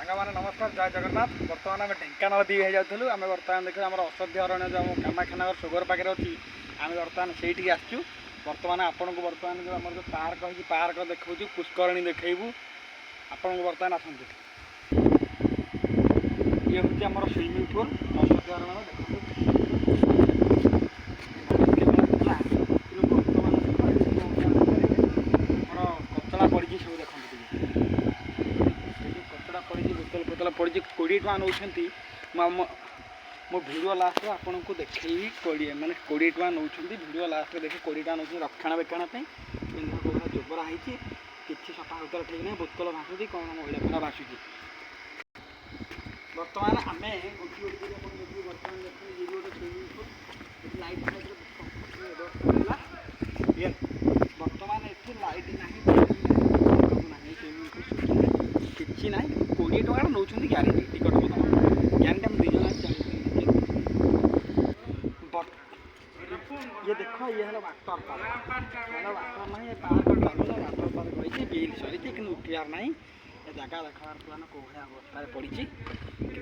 सांग मैंने नमस्कार जय जगन्नाथ। बर्तमान आम ढेଙ୍କାନାଳ दी जाऊँ आम बर्तमान देखिए आम औषधि अरण्य जो कामाख्यानगर सुगर पाखे अच्छी आम बर्तमान से आसचु। बर्तमान आपन को बर्तमान जो आम जो पार्क हो पार्क देखा पुष्करणी देखू आपन को बर्तमान आसतु। ये हूँ आम स्विमिंग पूल औषधि अरण्य कचरा पड़ी सब देखते बोतल बोतल पड़ी 20 टका नौ मो भिडियो लास्ट आपन को देखी 20 माने 20 टका नौ भिडियो लास्ट देखिए 20 टका नौ रक्षणाबेक्षण पिंधा जोबरा होती किसी सफा सुतरा ठीक नहीं बोतल भाषुची कौन महिला पिला भाषुची। बर्तमान आम गोटे बर्तमान देखिए गोटे स्विमिंग पूल लाइट ये बर्तमान ये लाइट ना किसी ना 20 टका नौ ग्यारंटी टिकट ग्यारंटी आम दुई ये देख ये है वाटर पार्क वाटर ना ये पार्क चलूना वाटर पार्क रही बिल सरी कि उठार ना ये जगह देखार प्लान कौड़ा अवस्था पड़ी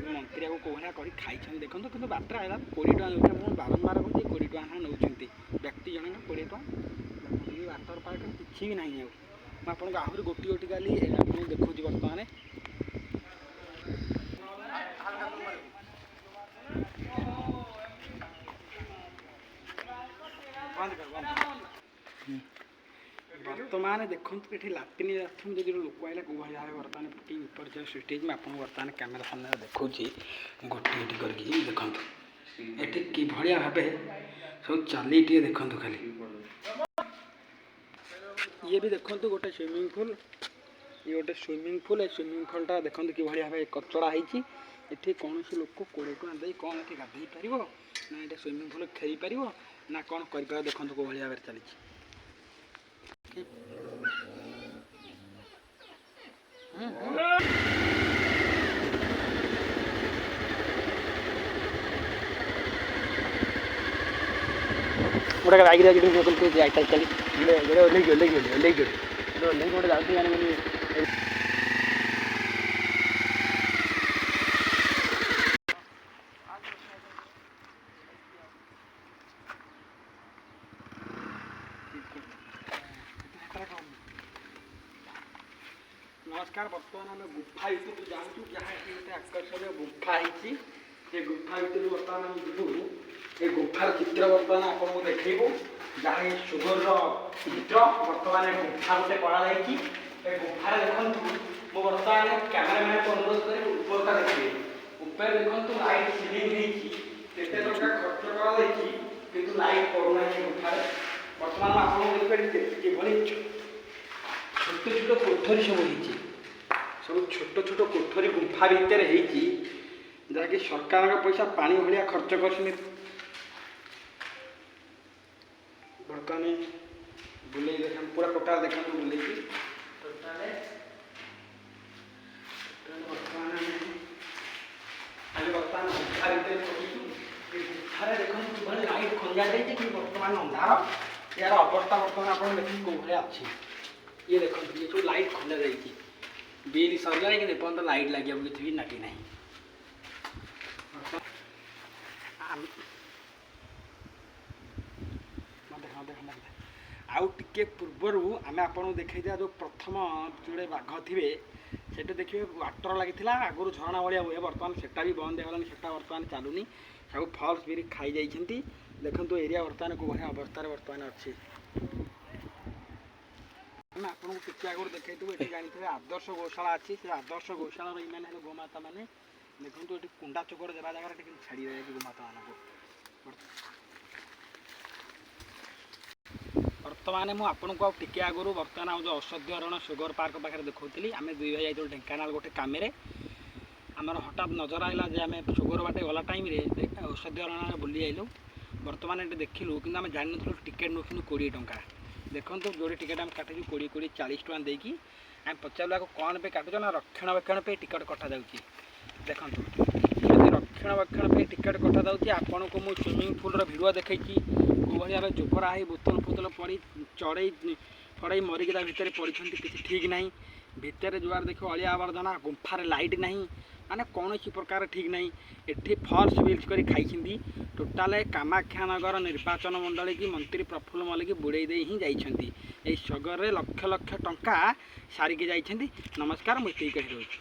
मंत्री को कौड़ा कर खाई देखो कि बाटर आएगा 20 टका नौ मुझे बारंबार कहते 20 टका हाँ नौ व्यक्ति जन 20 टका वाटर पार्क किसी भी ना आपको आहरी गोटी गोटी गाली आपको देखुची बर्तमान बर्तमान देखो ये लाट्रिन बाथरूम जब लोक आए कौ भाई भाव बर्तमान विपर्य सृष्टि आपको बर्तमान कैमेरा सामने देखा गोटे करके देखो ये कि भाव सब चली देखु खाली ये भी देखो गोटे स्विमिंग पूल ये गोटे स्विमिंग पूल ये स्विमिंग पूलटा देखो कि भाव कचड़ा होती ये कौन लोक 20 टका दे कौन ये गाधे पार ना ये स्विमिंग पूल खेल पार ना कौन कर देखो कौ भाव चली गोटे बाइक चली गोटे जाती नमस्कार। बर्तमान आम गुफा भितर जाऊँ जहाँ गोटे आकर्षण गुफा ये गुफा भितर बर्तमान आम जीवु ये गुफार चित्र बर्तमान आपको देखू जहाँ ये सुगर चित्र बर्तमान गुफा गोटे करा गुफार देखु मो बर्तमान कैमेरामैन को अनुरोध कर उपरटा देखिए ऊपर देखो लाइट सिलिंग केते टका खर्च कर लाइट पड़ूना गुफार बर्तमान आपको देखिए कि छोट छोट कोठरी सब छोट छोट कोठरी गुफा भितर जहाँकि सरकार पैसा पानी भाया खर्च कर बर्तमान बुले देखा पूरा टोटाल देखा बुले बर्तमान गुफा भितर गुफार देखो लाइट खंजा जाए बर्तमान अंधार यार अवस्था बर्तमान आप देखिए कौ भाया अच्छी ये देखो ये सब लाइट खंजा जाए बिल सरला कि पर्यटन लाइट लगे किसी भी नाटी ना आउ टे पूर्वर आम आपको देखा जो प्रथम जोड़े बाघ थे से देखिए वाटर लगी आगुरी झरणा भाया हुए बर्तमान सेटा भी बंद होगा से बर्तमान चलूनी सब फल्स भी खाई जाती देखो एरिया बर्तमान को भाया अवस्था बर्तमान अच्छी आपको किसी आगे देखते ये जानते आदर्श गौशाला अच्छी से आदर्श गौशाला इन गोमाता मैंने देखो ये कुंडा चोकर जगह जगह छाड़ी रहे गोमाता मान बर्तमान मुझे टिके आगु बर्तमान जो औषधि अरण्य सुगर पार्क पाखे देखी आम दुई भाई जाइए ढेଙ୍କାନାଳ गोटे कम आमर हठात नजर आइला जे आम सुगर बाटे गला टाइम औषधि अरण्य बुली आइलु बर्तमान ये देखिलु कि आम जान नु टिकेट नौ 20 टका देखो जोड़े टिकेट आम काटू 20 40 टका देकी आम पचारू आपको कौन पे काटुच ना रक्षणाबेक्षण पे टिकट कटा जाऊँगी देखो रक्षणाबेक्षण पे टिकट कटा जाऊँगी आपन को मुझे स्विमिंग पूल भिडियो देखी कौ भाव जोबरा बोतल फोतल पड़ी चढ़ई फड़ई मरिकी भितर पड़ी किसी ठीक ना ଭିତରେ ଯୁଆଡ଼େ ଦେଖିବ ଅଳିଆ ଆବର୍ଜନା, ଗୁମ୍ଫାରେ ଲାଇଟ୍ ନାହିଁ, ମାନେ କୌଣସି ପ୍ରକାର ଠିକ୍ ନାହିଁ। ଏଠି ଫଲ୍ସ ବିଲ୍ସ କରି ଖାଇଛନ୍ତି। ଟୋଟାଲ କାମାକ୍ଷାନଗର ନିର୍ବାଚନ ମଣ୍ଡଳୀ କି ମନ୍ତ୍ରୀ ପ୍ରଫୁଲ୍ଲ ମଲ୍ଲିକ ବୁଡ଼େଇ ଦେଇ ହିଁ ଯାଇଛନ୍ତି। ଏହି ସ୍ୱର୍ଗରେ ଲକ୍ଷ ଲକ୍ଷ ଟଙ୍କା ସାରିକି ଯାଇଛନ୍ତି। ନମସ୍କାର, ମୁଁ ଏତିକି କହି ରହୁଛି।